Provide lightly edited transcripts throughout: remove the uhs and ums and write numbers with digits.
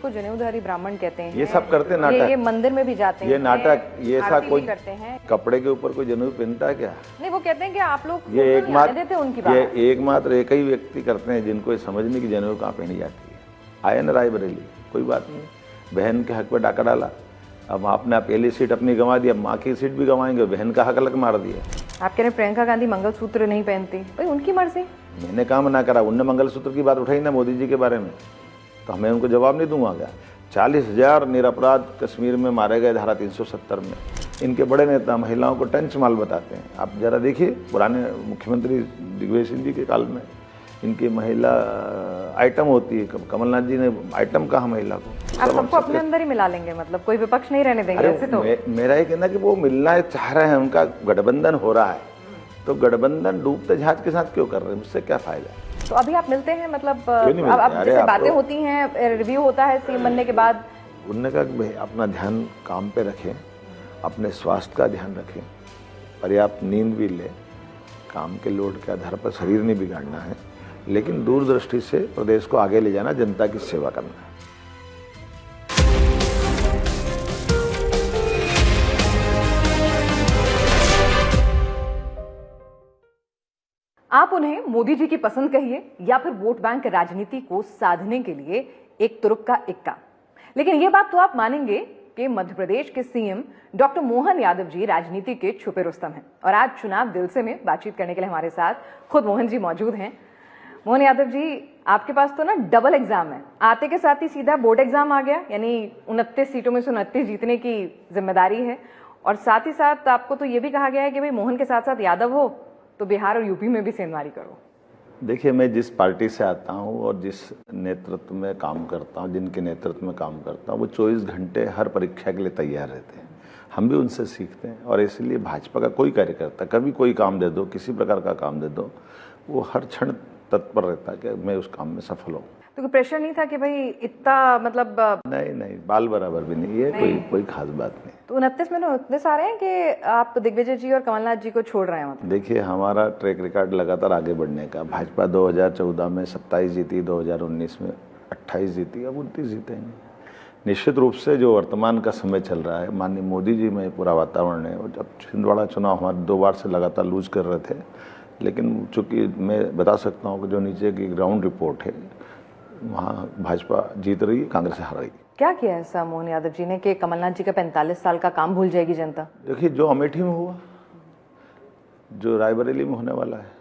को जनेऊधारी ब्राह्मण कहते हैं, ये सब करते हैं नाटक। ये मंदिर में भी जाते हैं, ये नाटक, ये ऐसा कोई करते हैं। कपड़े के ऊपर कोई जनेऊ पहनता है क्या? नहीं, वो कहते हैं कि आप लोग ये एकमात्र एक ही व्यक्ति करते हैं जिनको समझने की जनेऊ कहाँ पहनी जाती है। आए ना रायबरेली, कोई बात नहीं, बहन के हक पे डाका डाला, अब आपने पहली सीट अपनी गंवा दी, अब माँ की सीट भी गंवाएंगे, बहन का हक अलग मार दिया। आप कह रहे प्रियंका गांधी मंगलसूत्र नहीं पहनती, भाई उनकी मर्जी। मैंने काम ना करा, उनने मंगलसूत्र की बात उठाई ना मोदी जी के बारे में, तो हमें उनको जवाब नहीं दूंगा क्या? 40,000 निरपराध कश्मीर में मारे गए धारा 370 में। इनके बड़े नेता महिलाओं को टंच माल बताते हैं। आप जरा देखिए पुराने मुख्यमंत्री दिग्विजय सिंह जी के काल में इनकी महिला आइटम होती है, कमलनाथ जी ने आइटम कहा महिला को। आप सबको अपने अंदर ही मिला लेंगे, मतलब कोई विपक्ष नहीं रहने देंगे ऐसे तो। मेरा ये कहना कि वो मिलना चाह रहे हैं, उनका गठबंधन हो रहा है, तो गठबंधन डूबते जहाज के साथ क्यों कर रहे हैं? मुझसे क्या फायदा? तो अभी आप मिलते हैं, मतलब अब जैसे बातें होती हैं, रिव्यू होता है सीएम बनने के बाद। उन्होंने कहा कि अपना ध्यान काम पे रखें, अपने स्वास्थ्य का ध्यान रखें, पर्याप्त नींद भी लें, काम के लोड के आधार पर शरीर नहीं बिगाड़ना है, लेकिन दूरदृष्टि से प्रदेश को आगे ले जाना, जनता की सेवा करना है। आप उन्हें मोदी जी की पसंद कहिए या फिर वोट बैंक राजनीति को साधने के लिए एक तुरुप का इक्का, लेकिन ये बात तो आप मानेंगे कि मध्य प्रदेश के सीएम डॉक्टर मोहन यादव जी राजनीति के छुपे रुस्तम हैं। और आज चुनाव दिलसे में बातचीत करने के लिए हमारे साथ खुद मोहन जी मौजूद हैं। मोहन यादव जी, आपके पास तो ना डबल एग्जाम है, आते के साथ ही सीधा बोर्ड एग्जाम आ गया, यानी 29 सीटों में से 29 जीतने की जिम्मेदारी है, और साथ ही साथ आपको तो ये भी कहा गया है कि भाई मोहन के साथ साथ यादव हो तो बिहार और यूपी में भी सेंधमारी करो। देखिए, मैं जिस पार्टी से आता हूं और जिस नेतृत्व में काम करता हूं, जिनके नेतृत्व में काम करता हूं, वो 24 घंटे हर परीक्षा के लिए तैयार रहते हैं। हम भी उनसे सीखते हैं, और इसलिए भाजपा का कोई कार्यकर्ता कभी कोई काम दे दो, किसी प्रकार का काम दे दो, वो हर क्षण तत्पर रहता है कि मैं उस काम में सफल हूँ। तो प्रेशर नहीं था कि भाई इतना, मतलब नहीं, बाल बराबर भी नहीं है, कोई खास बात नहीं। तो 29 में 29 आ रहे हैं कि आप दिग्विजय जी और कमलनाथ जी को छोड़ रहे हैं? मतलब देखिए, हमारा ट्रैक रिकॉर्ड लगातार आगे बढ़ने का। भाजपा 2014 में 27 जीती, 2019 में 28 जीती, अब 29 जीतेंगे। निश्चित रूप से जो वर्तमान का समय चल रहा है, माननीय मोदी जी में पूरा वातावरण है। और जब छिंदवाड़ा चुनाव हमारे 2 बार से लगातार लूज कर रहे थे, लेकिन चूंकि मैं बता सकता हूँ कि जो नीचे की ग्राउंड रिपोर्ट है, वहाँ भाजपा जीत रही है, कांग्रेस हार रही है। क्या किया ऐसा मोहन यादव जी ने कि कमलनाथ जी का 45 साल का काम भूल जाएगी जनता? देखिए, जो अमेठी में हुआ, जो रायबरेली में होने वाला है,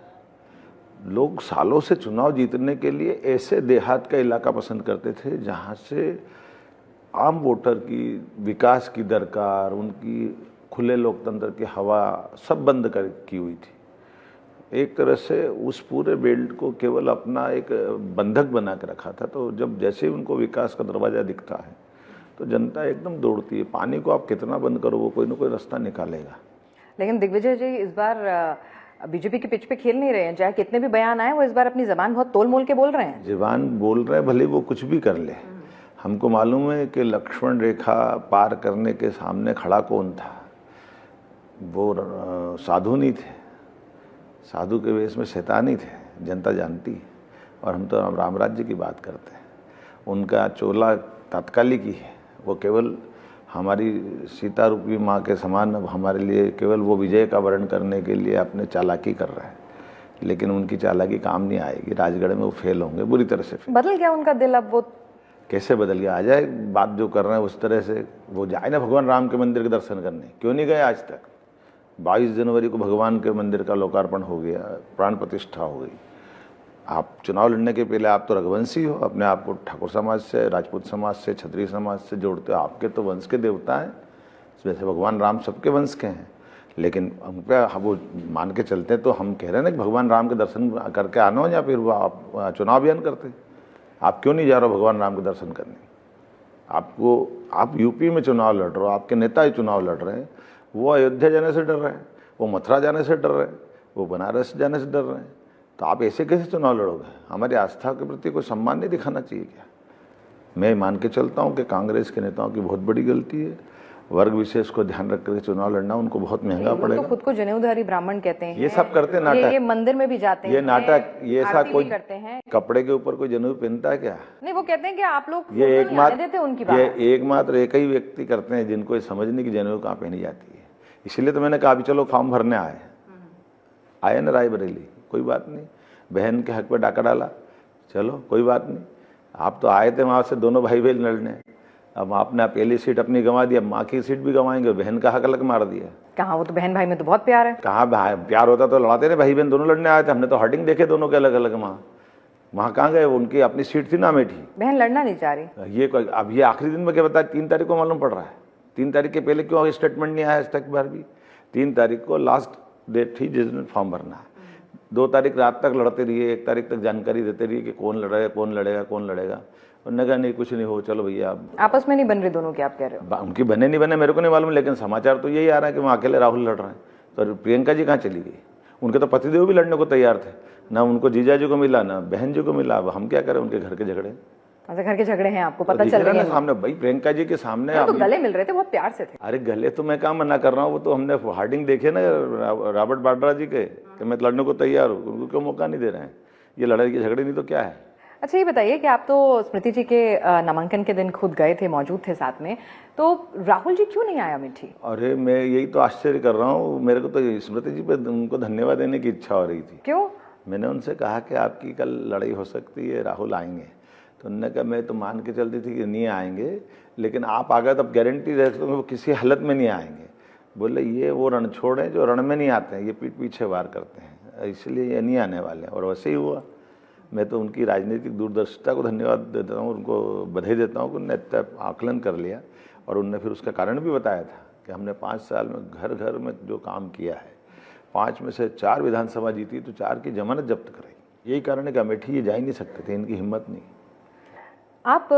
लोग सालों से चुनाव जीतने के लिए ऐसे देहात का इलाका पसंद करते थे जहाँ से आम वोटर की विकास की दरकार, उनकी खुले लोकतंत्र की हवा सब बंद की हुई थी। एक तरह से उस पूरे बेल्ट को केवल अपना एक बंधक बना के रखा था। तो जब जैसे ही उनको विकास का दरवाज़ा दिखता है तो जनता एकदम दौड़ती है। पानी को आप कितना बंद करो, वो कोई ना कोई रास्ता निकालेगा। लेकिन दिग्विजय जी इस बार बीजेपी के पिच पे खेल नहीं रहे हैं, चाहे कितने भी बयान आए, वो इस बार अपनी जबान बहुत तोल मोल के बोल रहे हैं। जबान बोल रहे हैं, भले वो कुछ भी कर ले। हमको मालूम है कि लक्ष्मण रेखा पार करने के सामने खड़ा कौन था। वो साधु नहीं थे, साधु के वेश में शैतान ही थे, जनता जानती है। और हम तो राम राज्य की बात करते हैं। उनका चोला तात्कालिक ही है, वो केवल हमारी सीता रूपी माँ के समान हमारे लिए केवल वो विजय का वर्ण करने के लिए अपने चालाकी कर रहा है, लेकिन उनकी चालाकी काम नहीं आएगी। राजगढ़ में वो फेल होंगे, बुरी तरह से फेल। बदल गया उनका दिल, अब वो कैसे बदल गया? आ जाए बात जो कर रहे हैं उस तरह से, वो जाए ना भगवान राम के मंदिर के दर्शन करने। क्यों नहीं गए आज तक? 22 जनवरी को भगवान के मंदिर का लोकार्पण हो गया, प्राण प्रतिष्ठा हो गई। आप चुनाव लड़ने के पहले आप तो रघुवंशी हो, अपने आप को ठाकुर समाज से, राजपूत समाज से, क्षत्रिय समाज से जोड़ते हो। आपके तो वंश के देवता हैं, वैसे भगवान राम सबके वंश के हैं, लेकिन हम पे वो मान के चलते हैं। तो हम कह रहे हैं ना कि भगवान राम के दर्शन करके आना हो, या फिर वो आप चुनाव अभियान करते? आप क्यों नहीं जा रहे हो भगवान राम के दर्शन करने? आप यूपी में चुनाव लड़ रहे हो, आपके नेता ही चुनाव लड़ रहे हैं। वो अयोध्या जाने से डर रहे हैं, वो मथुरा जाने से डर रहे हैं, वो बनारस जाने से डर रहे हैं। तो आप ऐसे कैसे चुनाव लड़ोगे? हमारी आस्था के प्रति कोई सम्मान नहीं दिखाना चाहिए क्या? मैं मान के चलता हूँ कि कांग्रेस के नेताओं की बहुत बड़ी गलती है। वर्ग विशेष को ध्यान रख कर चुनाव लड़ना उनको बहुत महंगा वो पड़ेगा। तो खुद को जनेऊधारी ब्राह्मण कहते हैं, ये सब करते हैं नाटक, ये मंदिर में भी जाते हैं, ये नाटक, ये ऐसा आरती कोई भी करते हैं। कपड़े के ऊपर कोई जनेऊ पहनता है क्या? नहीं, वो कहते हैं कि आप लोग ये फोटो नहीं आने देते उनकी बात। ये एकमात्र एक ही व्यक्ति करते हैं जिनको ये समझ नहीं कि जनेऊ कहाँ पहनी जाती है। इसलिए तो मैंने कहा अभी चलो फॉर्म भरने आए ना रायबरेली, कोई बात नहीं, बहन के हक पे डाका डाला, चलो कोई बात नहीं। आप तो आए थे वहाँ से दोनों भाई बहन लड़ने, अब आपने पहली सीट अपनी गंवा दी, अब माँ की सीट भी गंवाएंगे, बहन का हक अलग मार दिया। कहाँ, वो तो बहन भाई में तो बहुत प्यार है। कहाँ प्यार होता तो लड़ाते ना, भाई बहन दोनों लड़ने आए थे, हमने तो हर्डिंग देखे दोनों के अलग अलग। वहाँ कहाँ गए, उनकी अपनी सीट थी ना अमेठी। बहन लड़ना नहीं चाह रही। ये अब ये आखिरी दिन में क्या बताया, 3 तारीख को मालूम पड़ रहा है। 3 तारीख के पहले क्यों स्टेटमेंट नहीं आया आज तक बार भी? 3 तारीख को लास्ट डेट थी जिस दिन फॉर्म भरना है। 2 तारीख रात तक लड़ते रहिए, 1 तारीख तक जानकारी देते रहिए कि कौन लड़ेगा कौन लड़ेगा कौन लड़ेगा। उन्होंने कहा नहीं कुछ नहीं हो, चलो भैया। आपस में नहीं बन रहे दोनों के, आप कह रहे हो? उनकी बने नहीं बने मेरे को नहीं मालूम, लेकिन समाचार तो यही आ रहा है कि वहाँ अकेले राहुल लड़ रहे हैं। तो प्रियंका जी कहाँ चली गई? उनके तो पतिदेव भी लड़ने को तैयार थे, ना उनको जीजा जी को मिला ना बहन जी को मिला। अब हम क्या करें, उनके घर के झगड़े। अच्छा, घर के झगड़े हैं, आपको पता चल रहा है सामने भाई, प्रियंका जी के सामने। तो गले मिल रहे थे, बहुत प्यार से थे। अरे गले तो मैं कहाँ मना कर रहा हूँ, वो तो हमने हार्डिंग देखे ना रॉबर्ट वाड्रा जी के कि मैं लड़ने को तैयार हूँ, उनको क्यों मौका नहीं दे रहे हैं? ये लड़ाई के झगड़े नहीं तो क्या है। अच्छा, ये बताइए कि आप तो स्मृति जी के नामांकन के दिन खुद गए थे, मौजूद थे साथ में, तो राहुल जी क्यों नहीं आया अमेठी? अरे मैं यही तो आश्चर्य कर रहा हूँ, मेरे को तो स्मृति जी पे उनको धन्यवाद देने की इच्छा हो रही थी। क्यों? मैंने उनसे कहा कि आपकी कल लड़ाई हो सकती है, राहुल आएंगे। तो उन्होंने कहा मैं तो मान के चलती थी कि नहीं आएंगे, लेकिन आप आ गए तो अब गारंटी रह सकते वो किसी हालत में नहीं आएंगे। बोले ये वो रण छोड़ हैं जो रण में नहीं आते हैं, ये पीठ पीछे वार करते हैं, इसलिए ये नहीं आने वाले हैं। और वैसे ही हुआ। मैं तो उनकी राजनीतिक दूरदर्शिता को धन्यवाद देता हूँ, उनको बधाई देता हूँ कि उन्होंने इतना आकलन कर लिया। और उनने फिर उसका कारण भी बताया था कि हमने 5 साल में घर घर में जो काम किया है, 5 में से 4 विधानसभा जीती तो 4 की जमानत जब्त कराई। यही कारण है कि अमेठी ये जा ही नहीं सकते थे, इनकी हिम्मत नहीं। आप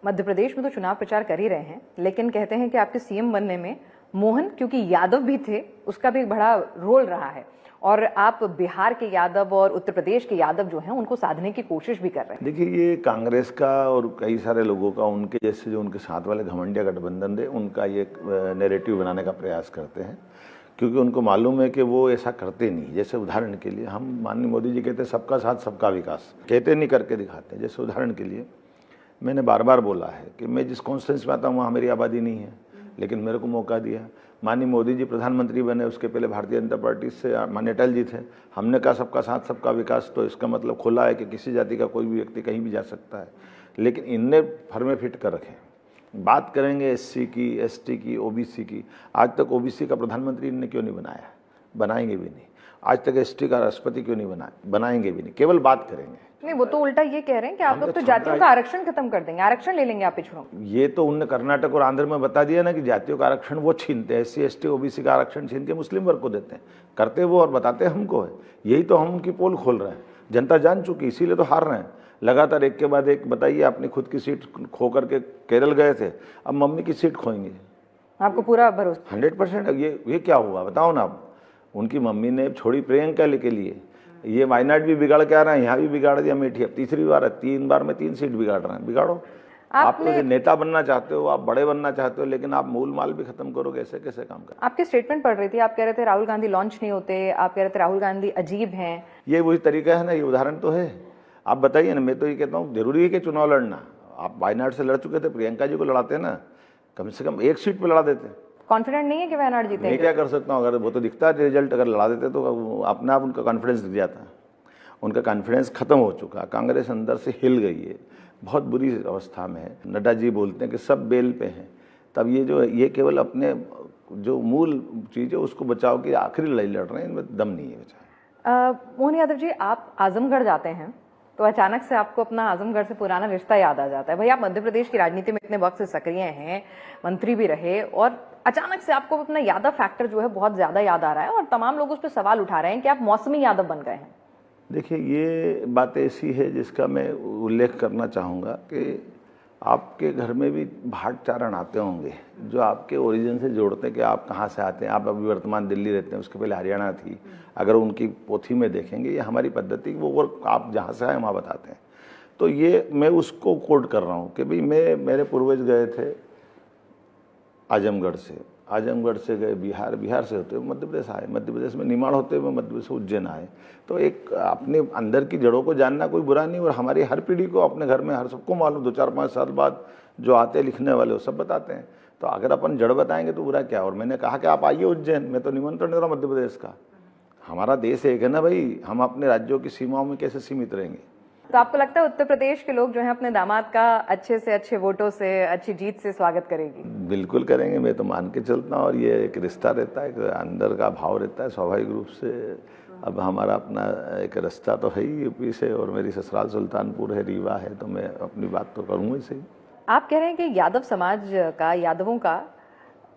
मध्य प्रदेश में तो चुनाव प्रचार कर ही रहे हैं, लेकिन कहते हैं कि आपके सीएम बनने में मोहन, क्योंकि यादव भी थे, उसका भी एक बड़ा रोल रहा है, और आप बिहार के यादव और उत्तर प्रदेश के यादव जो हैं उनको साधने की कोशिश भी कर रहे हैं। देखिए, ये कांग्रेस का और कई सारे लोगों का, उनके जैसे जो उनके साथ वाले घमंडिया गठबंधन थे, उनका ये नैरेटिव बनाने का प्रयास करते हैं, क्योंकि उनको मालूम है कि वो ऐसा करते नहीं। जैसे उदाहरण के लिए हम माननीय मोदी जी कहते हैं सबका साथ सबका विकास, कहते नहीं करके दिखाते हैं। जैसे उदाहरण के लिए मैंने बार बार बोला है कि मैं जिस कॉन्स्टिट्यूंसी में आता हूँ वहाँ मेरी आबादी नहीं है, लेकिन मेरे को मौका दिया। माननीय मोदी जी प्रधानमंत्री बने, उसके पहले भारतीय जनता पार्टी से माननीय अटल जी थे, हमने कहा सबका साथ सबका विकास, तो इसका मतलब खुला है कि किसी जाति का कोई भी व्यक्ति कहीं भी जा सकता है। लेकिन इनने फर्मे फिट कर रखे। बात करेंगे एससी की, एसटी की, ओबीसी की, आज तक ओबीसी का प्रधानमंत्री इनने क्यों नहीं बनाया? बनाएंगे भी नहीं। आज तक एसटी का राष्ट्रपति क्यों नहीं बनाया? बनाएंगे भी नहीं, केवल बात करेंगे। नहीं, वो तो उल्टा ये कह रहे हैं कि आप लोग तो जातियों का आरक्षण खत्म कर देंगे, आरक्षण ले लेंगे आप पिछड़ों। ये तो उनने कर्नाटक और आंध्र में बता दिया ना कि जातियों का आरक्षण वो छीनते हैं, एससी एसटी ओबीसी का आरक्षण छीन के मुस्लिम वर्ग को देते हैं। करते वो और बताते हमको है। यही तो हम उनकी पोल खोल रहे हैं, जनता जान चुकी, इसीलिए तो हार रहे हैं लगातार एक के बाद एक। बताइए, आपने खुद की सीट खो करके केरल गए थे, अब मम्मी की सीट खोएंगे। आपको पूरा भरोसा? 100%। ये क्या हुआ बताओ ना। आप उनकी मम्मी ने छोड़ी प्रियंका के लिए, ये वायनाड भी बिगाड़ के आ रहा है, यहाँ भी बिगाड़ दिया अमेठी, अब तीसरी बार है, 3 बार में 3 सीट बिगाड़ रहे हैं। बिगाड़ो। आप तो नेता बनना चाहते हो, आप बड़े बनना चाहते हो, लेकिन आप मूल माल भी खत्म करोगे, ऐसे कैसे काम कर? आपकी स्टेटमेंट पढ़ रही थी, आप कह रहे थे राहुल गांधी लॉन्च नहीं होते, आप कह रहे थे राहुल गांधी अजीब हैं। ये वही तरीका है ना, ये उदाहरण तो है। आप बताइए ना, मैं तो ये कहता हूँ जरूरी है कि चुनाव लड़ना। आप वायनाड से लड़ चुके थे, प्रियंका जी को लड़ाते ना, कम से कम 1 सीट पर लड़ा देते। कॉन्फिडेंट नहीं है कि वायनाड जीतेंगे? मैं क्या कर सकता हूँ, अगर वो तो दिखता है रिजल्ट, अगर लड़ा देते तो अपने आप उनका कॉन्फिडेंस दिख जाता। उनका कॉन्फिडेंस खत्म हो चुका, कांग्रेस अंदर से हिल गई है, बहुत बुरी अवस्था में है। नड्डा जी बोलते हैं कि सब बेल पे हैं। तब ये केवल अपने जो मूल चीज़ है उसको बचाओ की आखिरी लड़ाई लड़ रहे हैं, इनमें दम नहीं है बेचारा। मोहन यादव जी, आप आजमगढ़ जाते हैं तो अचानक से आपको अपना आजमगढ़ से पुराना रिश्ता याद आ जाता है। भाई, आप मध्य प्रदेश की राजनीति में इतने वक्त से सक्रिय हैं, मंत्री भी रहे, और अचानक से आपको अपना यादव फैक्टर जो है बहुत ज्यादा याद आ रहा है, और तमाम लोग उस पर सवाल उठा रहे हैं कि आप मौसमी यादव बन गए हैं। देखिए, ये बात ऐसी है जिसका मैं उल्लेख करना चाहूँगा कि आपके घर में भी भाट चारण आते होंगे जो आपके ओरिजिन से जोड़ते हैं कि आप कहाँ से आते हैं। आप अभी वर्तमान दिल्ली रहते हैं, उसके पहले हरियाणा थी। अगर उनकी पोथी में देखेंगे, ये हमारी पद्धति, वो और आप जहाँ से आए वहाँ बताते हैं। तो ये मैं उसको कोट कर रहा हूँ कि भाई मेरे पूर्वज गए थे आजमगढ़ से गए बिहार, बिहार से होते हुए मध्य प्रदेश आए, मध्य प्रदेश में निमाड़ होते हुए मध्य प्रदेश से उज्जैन आए। तो एक अपने अंदर की जड़ों को जानना कोई बुरा नहीं, और हमारी हर पीढ़ी को अपने घर में हर सबको मालूम, 2-4-5 साल बाद जो आते हैं लिखने वाले वो सब बताते हैं। तो अगर अपन जड़ बताएंगे तो बुरा क्या। और मैंने कहा कि आप आइए उज्जैन, मैं तो निमंत्रण दे रहा हूँ मध्य प्रदेश का। हमारा देश एक है ना भाई, हम अपने राज्यों की सीमाओं में कैसे सीमित रहेंगे। तो आपको लगता है उत्तर प्रदेश के लोग जो हैं अपने दामाद का अच्छे से अच्छे वोटों से, अच्छी जीत से स्वागत करेंगे? बिल्कुल करेंगे, मैं तो मान के चलता हूँ। और ये एक रिश्ता रहता है, एक अंदर का भाव रहता है स्वाभाविक रूप से। अब हमारा अपना एक रिश्ता तो है ही यूपी से, और मेरी ससुराल सुल्तानपुर है, रीवा है, तो मैं अपनी बात तो करूँगा ही सही। आप कह रहे हैं कि यादव समाज का, यादवों का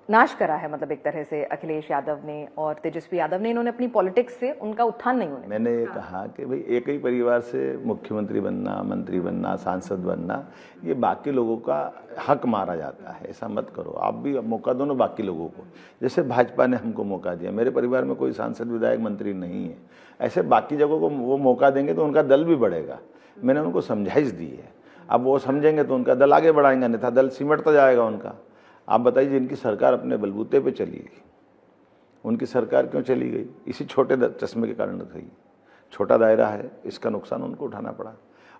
नाश करा है, मतलब एक तरह से अखिलेश यादव ने और तेजस्वी यादव ने, इन्होंने अपनी पॉलिटिक्स से उनका उत्थान नहीं होने। मैंने ये कहा कि भाई एक ही परिवार से मुख्यमंत्री बनना, मंत्री बनना, सांसद बनना, ये बाकी लोगों का हक मारा जाता है। ऐसा मत करो, आप भी मौका दो ना बाकी लोगों को। जैसे भाजपा ने हमको मौका दिया, मेरे परिवार में कोई सांसद, विधायक, मंत्री नहीं है, ऐसे बाकी जगहों को वो मौका देंगे तो उनका दल भी बढ़ेगा। मैंने उनको समझाइश दी है, अब वो समझेंगे तो उनका दल आगे बढ़ाएंगे, अन्यथा दल सिमटता जाएगा उनका। आप बताइए, जिनकी सरकार अपने बलबूते पे चली गई, उनकी सरकार क्यों चली गई? इसी छोटे चश्मे के कारण गई। छोटा दायरा है, इसका नुकसान उनको उठाना पड़ा।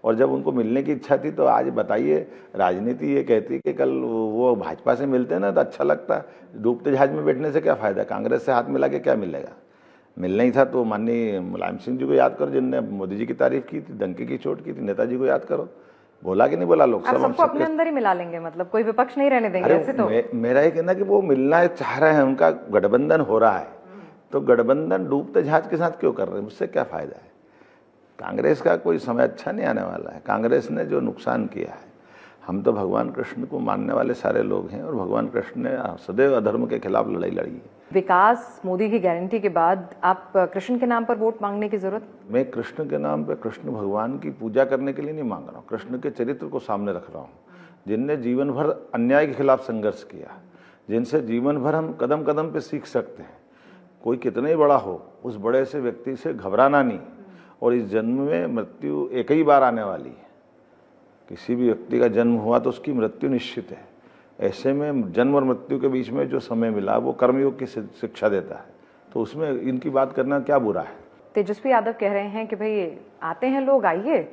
और जब उनको मिलने की इच्छा थी तो आज बताइए, राजनीति ये कहती कि कल वो भाजपा से मिलते ना तो अच्छा लगता। डूबते जहाज में बैठने से क्या फ़ायदा, कांग्रेस से हाथ मिला के क्या मिलेगा। मिलना ही था तो माननीय मुलायम सिंह जी को याद करो, जिनने मोदी जी की तारीफ की थी, डंके की चोट की थी। नेताजी को याद करो, बोला कि नहीं बोला लोकसभा में। सबको अपने अंदर ही मिला लेंगे, मतलब कोई विपक्ष नहीं रहने देंगे ऐसे तो। मेरा ये कहना कि वो मिलना चाह रहे हैं, उनका गठबंधन हो रहा है, तो गठबंधन डूबते जहाज के साथ क्यों कर रहे हैं, मुझसे क्या फायदा है। कांग्रेस का कोई समय अच्छा नहीं आने वाला है। कांग्रेस ने जो नुकसान किया है, हम तो भगवान कृष्ण को मानने वाले सारे लोग हैं, और भगवान कृष्ण ने सदैव अधर्म के खिलाफ लड़ाई लड़ी है। विकास मोदी की गारंटी के बाद आप कृष्ण के नाम पर वोट मांगने की जरूरत? मैं कृष्ण के नाम पे, कृष्ण भगवान की पूजा करने के लिए नहीं मांग रहा हूँ, कृष्ण के चरित्र को सामने रख रहा हूँ, जिनने जीवन भर अन्याय के खिलाफ संघर्ष किया, जिनसे जीवन भर हम कदम कदम पे सीख सकते हैं। कोई कितना ही बड़ा हो, उस बड़े से व्यक्ति से घबराना नहीं। और इस जन्म में मृत्यु एक ही बार आने वाली है। किसी भी व्यक्ति का जन्म हुआ तो उसकी मृत्यु निश्चित है। ऐसे में जन्म और मृत्यु के बीच में जो समय मिला वो कर्मयोग की शिक्षा देता है, तो उसमें इनकी बात करना क्या बुरा है। तेजस्वी यादव कह रहे हैं कि भाई आते हैं लोग, आइए,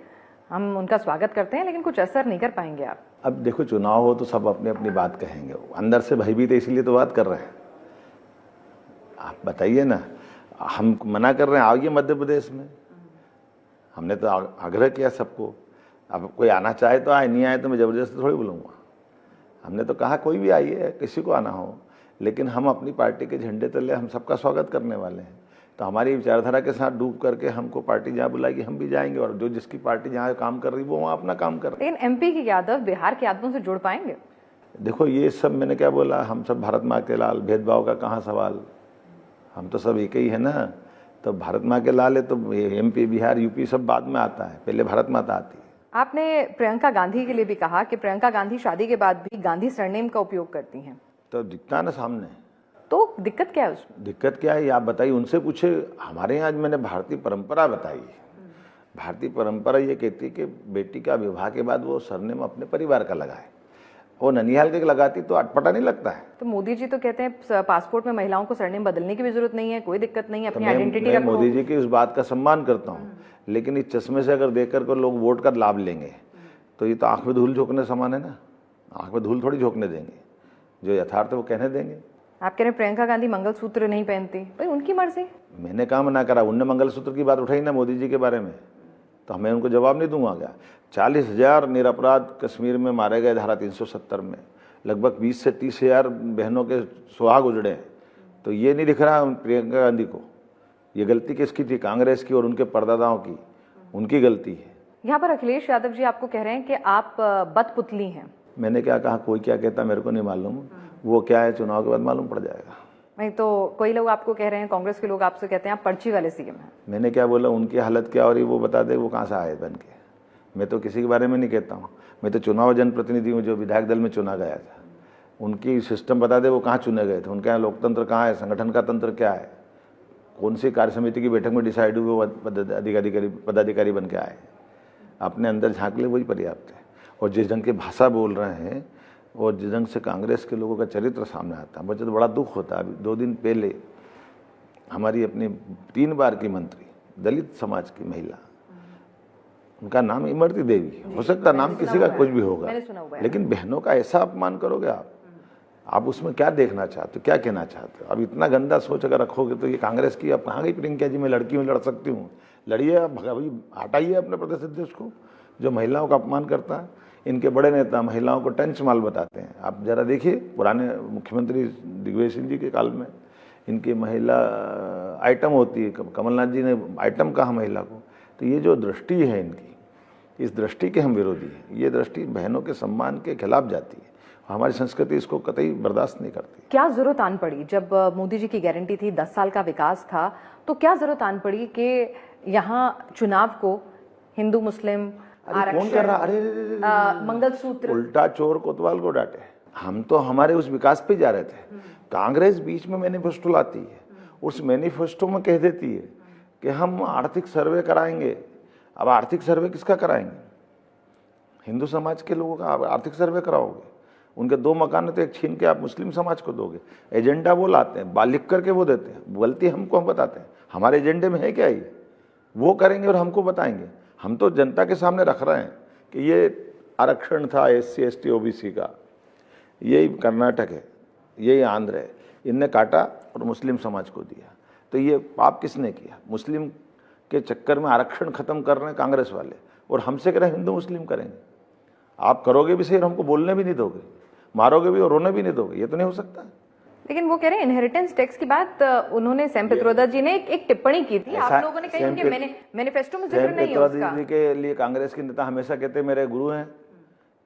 हम उनका स्वागत करते हैं, लेकिन कुछ असर नहीं कर पाएंगे आप। अब देखो, चुनाव हो तो सब अपनी अपनी बात कहेंगे, अंदर से भयभीत है इसीलिए तो बात कर रहे हैं। आप बताइए ना, हम मना कर रहे हैं आइए मध्य प्रदेश में, हमने तो आग्रह किया सबको। अब कोई आना चाहे तो आए, नहीं आए तो मैं जबरदस्ती थोड़ी बोलूँगा। हमने तो कहा कोई भी आइए, किसी को आना हो, लेकिन हम अपनी पार्टी के झंडे तले हम सबका स्वागत करने वाले हैं। तो हमारी विचारधारा के साथ डूब करके हमको पार्टी जहाँ बुलाएगी हम भी जाएंगे, और जो जिसकी पार्टी जहाँ काम कर रही वो वहाँ अपना काम कर रही है। लेकिन एमपी के यादव बिहार के यादवों से जुड़ पाएंगे? देखो, ये सब मैंने क्या बोला, हम सब भारत माँ के लाल, भेदभाव का कहाँ सवाल, हम तो सब एक ही है ना। तो भारत माँ के लाल है तो एमपी, बिहार, यूपी सब बाद में आता है, पहले भारत माता आती है। आपने प्रियंका गांधी के लिए भी कहा कि प्रियंका गांधी शादी के बाद भी गांधी सरनेम का उपयोग करती हैं। तो दिखता है ना सामने, तो दिक्कत क्या है उसमें? दिक्कत क्या है ये आप बताइए, उनसे पूछे। हमारे यहाँ आज मैंने भारतीय परंपरा बताई है। भारतीय परंपरा ये कहती है कि बेटी का विवाह के बाद वो सरनेम अपने परिवार का लगाए। वो ननिहाल के लगाती तो अटपटा नहीं लगता है। तो मोदी जी तो कहते हैं पासपोर्ट में महिलाओं को सरनेम बदलने की भी जरूरत नहीं है, कोई दिक्कत नहीं है, अपनी आइडेंटिटी रखो। मोदी जी की उस बात का सम्मान करता हूँ, लेकिन इस चश्मे से अगर देख कर लोग वोट का लाभ लेंगे तो ये तो आंख में धूल झोंकने समान है ना। आंख में धूल थोड़ी झोंकने देंगे, जो यथार्थ है वो कहने देंगे। आप कह रहे हैं प्रियंका गांधी मंगलसूत्र नहीं पहनती, भाई उनकी मर्जी। मैंने कहा मना करा, उनने मंगलसूत्र की बात उठाई ना मोदी जी के बारे में, तो मैं उनको जवाब नहीं दूंगा क्या। 40,000 निरपराध कश्मीर में मारे गए धारा 370 में, लगभग 20 से 30,000 बहनों के सुहाग उजड़े। तो ये नहीं दिख रहा प्रियंका गांधी को, ये गलती किसकी थी? कांग्रेस की और उनके परदादाओं की, उनकी गलती है। यहाँ पर अखिलेश यादव जी आपको कह रहे हैं कि आप बदपुतली हैं। मैंने क्या कहा, कोई क्या कहता मेरे को नहीं मालूम, वो क्या है चुनाव के बाद मालूम पड़ जाएगा। नहीं तो कोई लोग आपको कह रहे हैं, कांग्रेस के लोग आपसे कहते हैं आप पर्ची वाले सीएम हैं। मैंने क्या बोला, उनकी हालत क्या हो रही वो बता दे, वो कहाँ से आए बन के। मैं तो किसी के बारे में नहीं कहता हूँ, मैं तो चुनाव जनप्रतिनिधि हूँ जो विधायक दल में चुना गया था। उनकी सिस्टम बता दे वो कहाँ चुने गए थे, उनके यहाँ लोकतंत्र कहाँ है, संगठन का तंत्र क्या है, कौन सी कार्य समिति की बैठक में डिसाइड हुए वो पदाधिकारी बन के आए। अपने अंदर झांक ले वही पर्याप्त है। और जिस ढंग की भाषा बोल रहे हैं, और जिस ढंग से कांग्रेस के लोगों का चरित्र सामने आता है, मुझे तो बड़ा दुख होता है। अभी 2 दिन पहले हमारी अपनी 3 बार की मंत्री, दलित समाज की महिला, उनका नाम इमरती देवी, हो सकता है नाम किसी का कुछ भी होगा, लेकिन बहनों का ऐसा अपमान करोगे आप उसमें क्या देखना चाहते हो, क्या कहना चाहते हो? अब इतना गंदा सोच अगर रखोगे तो ये कांग्रेस की, अब कहाँ गई प्रियंका जी, मैं लड़की हूँ, लड़ सकती हूँ, लड़िए, अब भाई हटाइए अपने प्रदेश अध्यक्ष को जो महिलाओं का अपमान करता है। इनके बड़े नेता महिलाओं को टंच माल बताते हैं। आप जरा देखिए पुराने मुख्यमंत्री दिग्विजय सिंह जी के काल में इनकी महिला आइटम होती है, कमलनाथ जी ने आइटम कहा महिला को। तो ये जो दृष्टि है इनकी, इस दृष्टि के हम विरोधी हैं। ये दृष्टि बहनों के सम्मान के खिलाफ जाती है, हमारी संस्कृति इसको कतई बर्दाश्त नहीं करती। क्या जरूरत आन पड़ी जब मोदी जी की गारंटी थी 10 साल का विकास था, तो क्या जरूरत आन पड़ी कि यहाँ चुनाव को हिंदू मुस्लिम कौन कर रहा? अरे मंगलसूत्र, उल्टा चोर कोतवाल को डांटे। हम तो हमारे उस विकास पे जा रहे थे, कांग्रेस बीच में मैनिफेस्टो लाती है, उस मैनिफेस्टो में कह देती है कि हम आर्थिक सर्वे कराएंगे। अब आर्थिक सर्वे किसका कराएंगे? हिंदू समाज के लोगों का आप आर्थिक सर्वे कराओगे? उनके 2 मकान है तो एक छीन के आप मुस्लिम समाज को दोगे। एजेंडा वो लाते हैं, लिख करके वो देते हैं, गलती हमको हम बताते हैं। हमारे एजेंडे में है क्या ये? वो करेंगे और हमको बताएंगे। हम तो जनता के सामने रख रहे हैं कि ये आरक्षण था SC ST OBC का, यही कर्नाटक है, यही आंध्र है, इनने काटा और मुस्लिम समाज को दिया। तो ये पाप किसने किया? मुस्लिम के चक्कर में आरक्षण खत्म कर रहे हैं कांग्रेस वाले, और हमसे कह रहे हैं हिंदू मुस्लिम करेंगे। आप करोगे भी सही और हमको बोलने भी नहीं दोगे, मारोगे भी और रोने भी नहीं दोगे। ये तो नहीं हो सकता। लेकिन वो कह रहे हैं इनहेरिटेंस टैक्स की बात उन्होंने सैम पित्रोदा जी ने एक टिप्पणी की थी, आप लोगों ने कही उनके मैनिफेस्टो में जिक्र नहीं है उसका। जी के लिए कांग्रेस के नेता हमेशा कहते हैं मेरे गुरु हैं।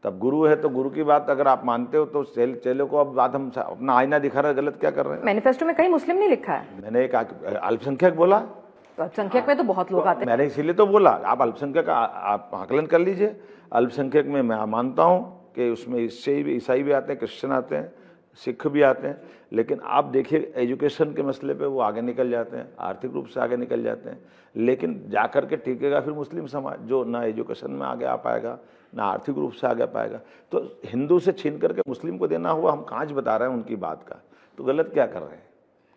तब गुरु है तो गुरु की बात अगर आप मानते हो तो चेलों को अब बात हम अपना आईना दिखा रहे, गलत क्या कर रहे हैं? मैनिफेस्टो में कहीं मुस्लिम नहीं लिखा है। मैंने एक अल्पसंख्यक बोला, तो अल्पसंख्यक में तो बहुत लोग आते हैं। मैंने इसीलिए तो बोला आप अल्पसंख्यक आप आकलन कर लीजिए। अल्पसंख्यक में मैं मानता हूँ कि उसमें ईसाई भी आते हैं, क्रिश्चियन आते हैं, सिख भी आते हैं, लेकिन आप देखिए एजुकेशन के मसले पे वो आगे निकल जाते हैं, आर्थिक रूप से आगे निकल जाते हैं, लेकिन जाकर के टिकेगा फिर मुस्लिम समाज, जो ना एजुकेशन में आगे आ पाएगा ना आर्थिक रूप से आगे पाएगा। तो हिंदू से छीन करके मुस्लिम को देना हुआ, हम कांच बता रहे हैं उनकी बात का, तो गलत क्या कर रहे हैं?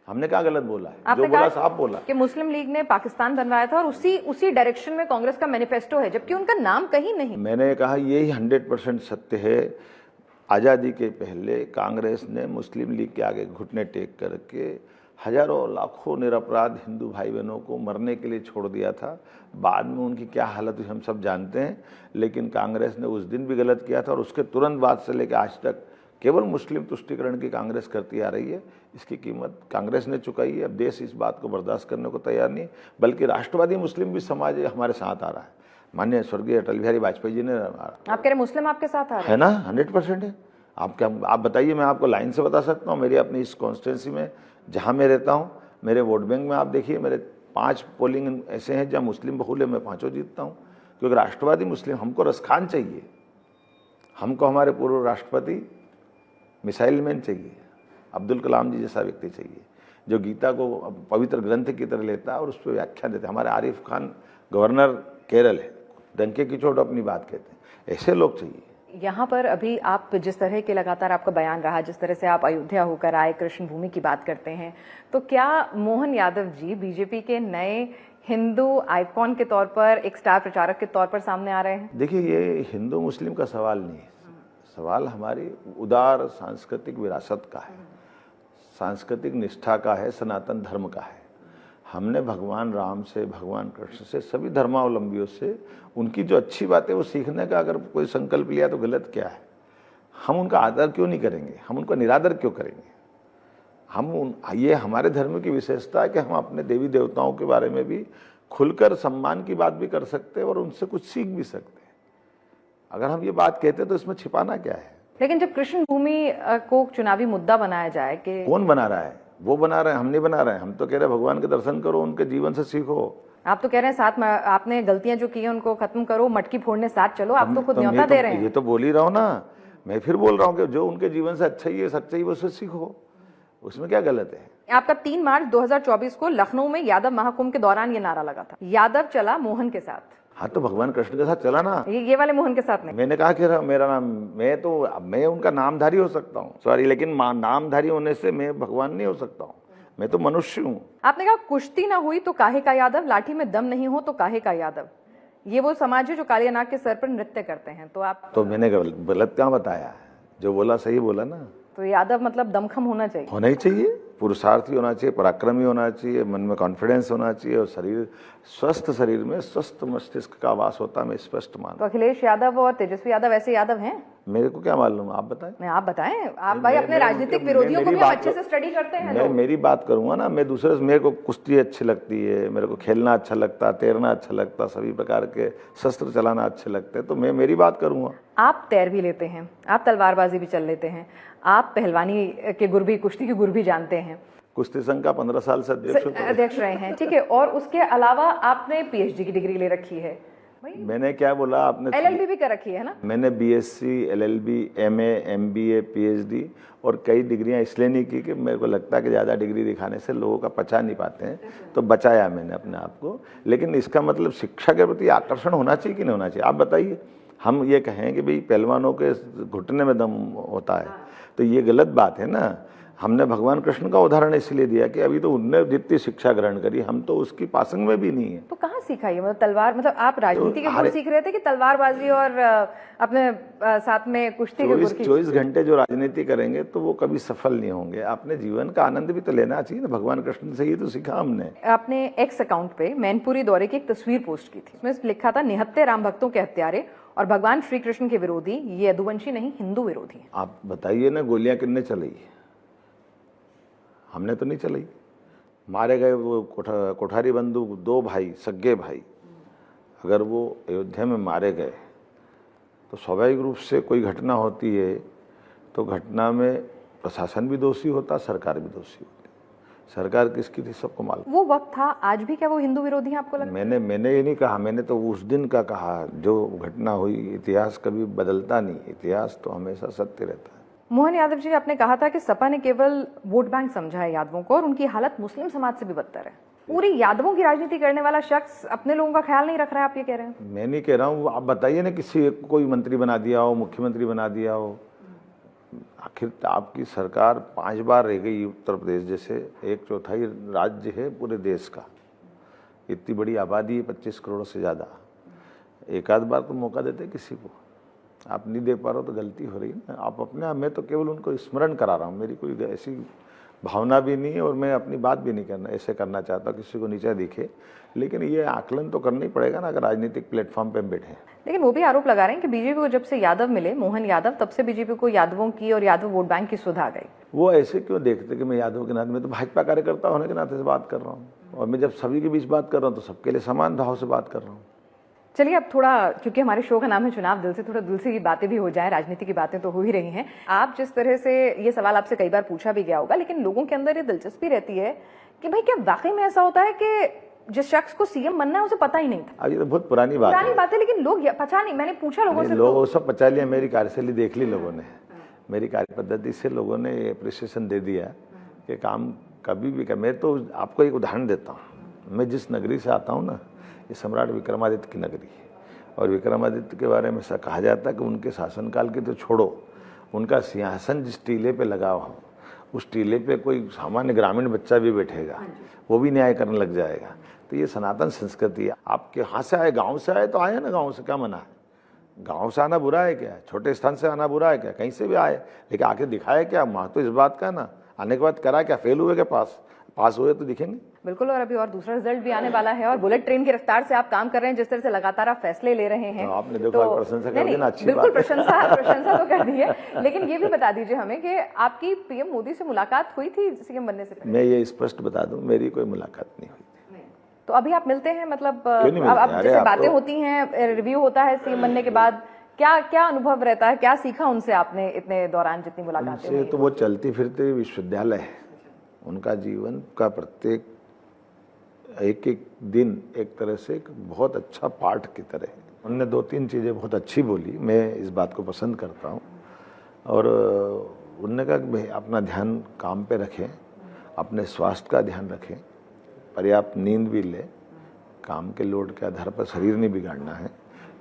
हमने क्या गलत बोला है? जो बोला साफ बोला कि मुस्लिम लीग ने पाकिस्तान बनवाया था और उसी डायरेक्शन में कांग्रेस का मैनिफेस्टो है, जबकि उनका नाम कहीं नहीं। मैंने कहा यही 100% सत्य है। आज़ादी के पहले कांग्रेस ने मुस्लिम लीग के आगे घुटने टेक करके हजारों लाखों निरपराध हिंदू भाई बहनों को मरने के लिए छोड़ दिया था। बाद में उनकी क्या हालत हुई हम सब जानते हैं, लेकिन कांग्रेस ने उस दिन भी गलत किया था और उसके तुरंत बाद से लेकर आज तक केवल मुस्लिम तुष्टीकरण की कांग्रेस करती आ रही है। इसकी कीमत कांग्रेस ने चुकाई है। अब देश इस बात को बर्दाश्त करने को तैयार नहीं, बल्कि राष्ट्रवादी मुस्लिम भी समाज हमारे साथ आ रहा है। माननीय स्वर्गीय अटल बिहारी वाजपेयी जी ने, आप कह रहे मुस्लिम आपके साथ आ रहे हैं? है ना, 100% है। आप बताइए, मैं आपको लाइन से बता सकता हूँ। मेरी अपनी इस कॉन्स्टिट्यूंसी में जहाँ मैं रहता हूँ, मेरे वोट बैंक में आप देखिए, मेरे 5 पोलिंग ऐसे हैं जहाँ मुस्लिम बहुल है, मैं 5 जीतता हूँ, क्योंकि राष्ट्रवादी मुस्लिम हमको रसखान चाहिए। हमको हमारे पूर्व राष्ट्रपति मिसाइल मैन चाहिए, अब्दुल कलाम जी जैसा व्यक्ति चाहिए, जो गीता को पवित्र ग्रंथ की तरह लेता है और उस पर व्याख्या देता है। हमारे आरिफ खान गवर्नर केरल है, डंके की चोट अपनी बात कहते हैं, ऐसे लोग चाहिए। यहाँ पर अभी आप जिस तरह के लगातार आपका बयान रहा, जिस तरह से आप अयोध्या होकर आए, कृष्ण भूमि की बात करते हैं, तो क्या मोहन यादव जी बीजेपी के नए हिंदू आइकॉन के तौर पर, एक स्टार प्रचारक के तौर पर सामने आ रहे हैं? देखिए, ये हिंदू मुस्लिम का सवाल नहीं है, सवाल हमारी उदार सांस्कृतिक विरासत का है, सांस्कृतिक निष्ठा का है, सनातन धर्म का है। हमने भगवान राम से, भगवान कृष्ण से, सभी धर्मावलंबियों से उनकी जो अच्छी बात है वो सीखने का अगर कोई संकल्प लिया तो गलत क्या है? हम उनका आदर क्यों नहीं करेंगे? हम उनका निरादर क्यों करेंगे? ये हमारे धर्म की विशेषता है कि हम अपने देवी देवताओं के बारे में भी खुलकर सम्मान की बात भी कर सकते हैं और उनसे कुछ सीख भी सकते हैं। अगर हम ये बात कहते तो इसमें छिपाना क्या है? लेकिन जब कृष्ण भूमि को चुनावी मुद्दा बनाया जाए कि कौन बना रहा है? वो बना रहे हैं, हम नहीं बना रहे हैं। हम तो कह रहे हैं भगवान के दर्शन करो, उनके जीवन से सीखो। आप तो कह रहे हैं साथ में आपने गलतियां जो की हैं उनको खत्म करो, मटकी फोड़ने साथ चलो, आप तो खुद न्योता दे रहे हैं। ये तो बोल ही रहा हूँ ना, मैं फिर बोल रहा हूँ कि जो उनके जीवन से अच्छा ही है, सच्चाई वो उससे सीखो, उसमें क्या गलत है? आपका 3 मार्च 2024 को लखनऊ में यादव महाकुंभ के दौरान ये नारा लगा था, यादव चला मोहन के साथ। हाँ तो भगवान कृष्ण के साथ चला ना। ये वाले मोहन के साथ नहीं। मैंने कहा कि मेरा नाम, मैं उनका नामधारी हो सकता हूँ, सॉरी, लेकिन नामधारी होने से मैं भगवान नहीं हो सकता हूँ, मैं तो मनुष्य हूँ। आपने कहा कुश्ती ना हुई तो काहे का यादव, लाठी में दम नहीं हो तो काहे का यादव। ये वो समाज है जो कालिया नाग के सर पर नृत्य करते हैं, तो आप तो मैंने गलत क्या बताया, जो बोला सही बोला ना। तो यादव मतलब दमखम होना चाहिए। होना ही चाहिए, पुरुषार्थी होना चाहिए, पराक्रमी होना चाहिए, मन में कॉन्फिडेंस होना चाहिए, और स्वस्थ शरीर में स्वस्थ मस्तिष्क का वास होता है, मैं स्पष्ट मानता हूं। तो अखिलेश यादव और तेजस्वी यादव ऐसे यादव हैं? मेरे को क्या मालूम, आप बताएं। नहीं, आप बताएं। आप भाई अपने राजनीतिक विरोधियों को भी अच्छे से स्टडी करते हैं मैं लोग। मेरी बात करूंगा ना, मैं दूसरे से, मेरे को कुश्ती अच्छी लगती है, मेरे को खेलना अच्छा लगता है, तैरना अच्छा लगता है, सभी प्रकार के शस्त्र चलाना अच्छे लगते हैं, तो मैं मेरी बात करूंगा। आप तैर भी लेते हैं, आप तलवारबाजी भी चल लेते हैं, आप पहलवानी के गुर भी, कुश्ती के गुर भी जानते हैं, कुश्ती संघ का 15 साल से अध्यक्ष रहे हैं, ठीक है, और उसके अलावा आपने पीएचडी की डिग्री ले रखी है। मैंने क्या बोला, आपने एलएलबी भी कर रखी है ना? मैंने BSc, LLB, MA, MBA, PhD और कई डिग्रियां इसलिए नहीं की कि मेरे को लगता है कि ज़्यादा डिग्री दिखाने से लोगों का पचा नहीं पाते हैं, तो बचाया मैंने अपने आप को। लेकिन इसका मतलब शिक्षा के प्रति आकर्षण होना चाहिए कि नहीं होना चाहिए, आप बताइए। हम ये कहें कि भाई पहलवानों के घुटने में दम होता है, तो ये गलत बात है ना। हमने भगवान कृष्ण का उदाहरण इसलिए दिया कि अभी तो उनने जितनी शिक्षा ग्रहण करी, हम तो उसकी पासंग में भी नहीं है। तो कहाँ सीखा ये, मतलब तलवार, मतलब आप राजनीति के गुर सीख रहे थे कि तलवारबाजी और अपने साथ में कुश्ती के गुर की? 24 घंटे जो राजनीति करेंगे तो वो कभी सफल नहीं होंगे। अपने जीवन का आनंद भी तो लेना चाहिए ना, भगवान कृष्ण से ही तो सीखा हमने। आपने एक्स अकाउंट पे मैनपुरी दौरे की एक तस्वीर पोस्ट की थी, उसमें लिखा था निहत्थे राम भक्तों के हत्यारे और भगवान श्री कृष्ण के विरोधी, ये यदुवंशी नहीं हिंदू विरोधी है। आप बताइए ना, गोलियां किसने चलाई? हमने तो नहीं चलाई। मारे गए वो कोठारी बंधु, 2 भाई, सगे भाई, अगर वो अयोध्या में मारे गए तो स्वाभाविक रूप से कोई घटना होती है तो घटना में प्रशासन भी दोषी होता, सरकार भी दोषी होती। सरकार किसकी थी सबको मालूम। वो वक्त था, आज भी क्या वो हिंदू विरोधी हैं आपको लगता है? मैंने ये नहीं कहा, मैंने तो उस दिन का कहा जो घटना हुई। इतिहास कभी बदलता नहीं, इतिहास तो हमेशा सत्य रहता है। मोहन यादव जी, आपने कहा था कि सपा ने केवल वोट बैंक समझा है यादवों को और उनकी हालत मुस्लिम समाज से भी बदतर है। पूरी यादवों की राजनीति करने वाला शख्स अपने लोगों का ख्याल नहीं रख रहा है, आप ये कह रहे हैं? मैं नहीं कह रहा हूँ, आप बताइए ना, किसी एक कोई मंत्री बना दिया हो, मुख्यमंत्री बना दिया हो। आखिर आपकी सरकार 5 बार रह गई उत्तर प्रदेश जैसे, 1/4 राज्य है पूरे देश का, इतनी बड़ी आबादी है, 25 करोड़ से ज़्यादा। एक आध बार तो मौका देते किसी को, आप नहीं दे पा रहे हो तो गलती हो रही है ना। आप अपने, मैं तो केवल उनको स्मरण करा रहा हूँ, मेरी कोई ऐसी भावना भी नहीं है और मैं अपनी बात भी नहीं करना ऐसे करना चाहता किसी को नीचा दिखे। लेकिन ये आकलन तो करना ही पड़ेगा ना अगर राजनीतिक प्लेटफॉर्म पे बैठे। लेकिन वो भी आरोप लगा रहे हैं कि बीजेपी को जब से यादव मिले, मोहन यादव, तब से बीजेपी को यादवों की और यादव वोट बैंक की सुध आ गई। वो ऐसे क्यों देखते कि मैं यादव के नाते, मैं तो भाजपा कार्यकर्ता होने के नाते से बात कर रहा हूँ, और मैं जब सभी के बीच बात कर रहा हूँ तो सबके लिए समान भाव से बात कर रहा हूँ। चलिए अब थोड़ा, क्योंकि हमारे शो का नाम है चुनाव, दिल से, थोड़ा दिल से की बातें भी हो जाए, राजनीति की बातें तो हो ही रही हैं। आप जिस तरह से, ये सवाल आपसे कई बार पूछा भी गया होगा, लेकिन लोगों के अंदर ये दिलचस्पी रहती है कि भाई क्या वाकई में ऐसा होता है कि जिस शख्स को सीएम बनना है उसे पता ही नहीं था? अब ये तो बहुत पुरानी बात है, लेकिन लोग पता नहीं, मैंने पूछा लोगों से, लोगों सब पचा लिया। मेरी कार्यशैली देख ली लोगों ने, मेरी कार्य पद्धति से लोगों ने अप्रिसिएशन दे दिया कि काम कभी भी कर। मैं तो आपको एक उदाहरण देता हूँ, मैं जिस नगरी से आता हूँ ना, ये सम्राट विक्रमादित्य की नगरी है, और विक्रमादित्य के बारे में ऐसा कहा जाता है कि उनके शासनकाल के तो छोड़ो, उनका सिंहासन जिस टीले पे लगा हो, उस टीले पे कोई सामान्य ग्रामीण बच्चा भी बैठेगा, वो भी न्याय करने लग जाएगा। तो ये सनातन संस्कृति है। आप कहाँ से आए? गांव से आए तो आए ना, गांव से क्या मना है? गांव से आना बुरा है क्या? छोटे स्थान से आना बुरा है क्या? कहीं से भी आए, लेकिन आके दिखाया क्या? वहाँ तो इस बात का ना, आने के बाद करा क्या? फेल हुए क्या? पास हुए तो दिखेंगे। बिल्कुल, और अभी और दूसरा रिजल्ट भी आने वाला है, और बुलेट ट्रेन की रफ्तार से आप काम कर रहे हैं, जिस तरह से लगातार आप फैसले ले रहे हैं। आपने देखो, प्रशंसा कर दी ना, अच्छी बिल्कुल, प्रशंसा तो कर दी है, लेकिन ये भी बता दीजिए हमें कि आपकी पीएम मोदी से मुलाकात हुई थी सीएम बनने से पहले? मैं ये स्पष्ट बता दूं, मेरी कोई मुलाकात नहीं हुई। तो अभी आप मिलते हैं, मतलब अब जैसे बातें होती हैं, रिव्यू होता है सीएम बनने के बाद, क्या क्या अनुभव रहता है, क्या सीखा उनसे आपने इतने दौरान जितनी मुलाकातें हुई? तो वो चलती फिरती विश्वविद्यालय है, उनका जीवन का प्रत्येक एक एक दिन एक तरह से एक बहुत अच्छा पाठ की तरह है। उन्होंने 2-3 चीज़ें बहुत अच्छी बोली, मैं इस बात को पसंद करता हूँ। और उन्होंने कहा कि अपना ध्यान काम पे रखें, अपने स्वास्थ्य का ध्यान रखें, पर्याप्त नींद भी लें, काम के लोड के आधार पर शरीर नहीं बिगाड़ना है,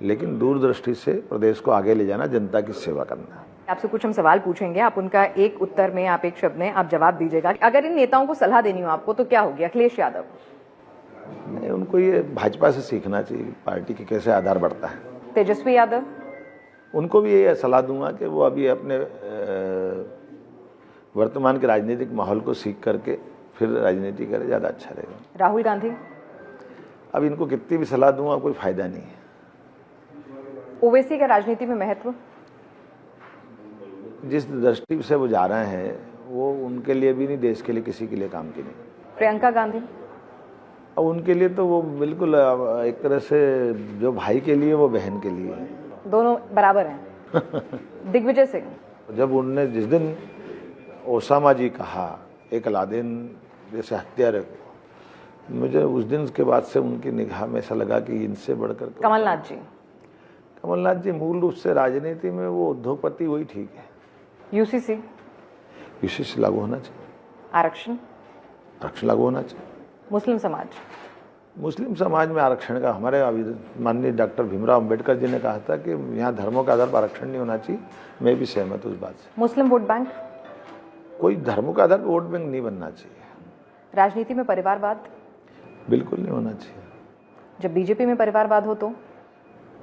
लेकिन दूरदृष्टि से प्रदेश को आगे ले जाना, जनता की सेवा करना है। आपसे कुछ हम सवाल पूछेंगे, आप उनका एक उत्तर में, आप एक शब्द में आप जवाब दीजिएगा। अगर इन नेताओं को सलाह देनी हो आपको तो क्या होगी? अखिलेश यादव? नहीं, उनको ये भाजपा से सीखना चाहिए, पार्टी के कैसे आधार बढ़ता है। तेजस्वी यादव? उनको भी ये सलाह दूंगा कि वो अभी अपने वर्तमान के राजनीतिक माहौल को सीख करके फिर राजनीति करे, ज़्यादा अच्छा रहेगा। राहुल गांधी? अब इनको कितनी भी सलाह दूंगा कोई फायदा नहीं है। ओवैसी का राजनीति में महत्व? जिस दृष्टि से वो जा रहे हैं वो उनके लिए भी नहीं, देश के लिए किसी के लिए काम की नहीं। प्रियंका गांधी? अब उनके लिए तो वो बिल्कुल एक तरह से जो भाई के लिए वो बहन के लिए है, दोनों बराबर हैं। दिग्विजय सिंह? जब उनने जिस दिन ओसामा जी कहा एक लादेन जैसे हत्यारे को, मुझे उस दिन के बाद से उनकी निगाह में ऐसा लगा कि इनसे बढ़कर कमलनाथ जी? कमलनाथ जी मूल रूप से राजनीति में वो उद्योगपति, वही ठीक है। यूसीसी? यूसीसी लागू होना चाहिए। आरक्षण? आरक्षण लागू होना चाहिए। मुस्लिम समाज? मुस्लिम समाज में आरक्षण का, हमारे माननीय डॉक्टर भीमराव अंबेडकर जी ने कहा था कि यहाँ धर्मों के आधार पर आरक्षण नहीं होना चाहिए। मैं भी सहमत हूँ उस बात से। मुस्लिम वोट बैंक? कोई धर्मों के आधार पर वोट बैंक नहीं बनना चाहिए। राजनीति में परिवारवाद? बिल्कुल नहीं होना चाहिए। जब बीजेपी में परिवारवाद हो तो?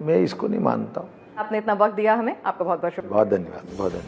मैं इसको नहीं मानता हूँ। आपने इतना वक्त दिया हमें, आपका बहुत बहुत शुक्रिया। बहुत धन्यवाद, बहुत धन्यवाद।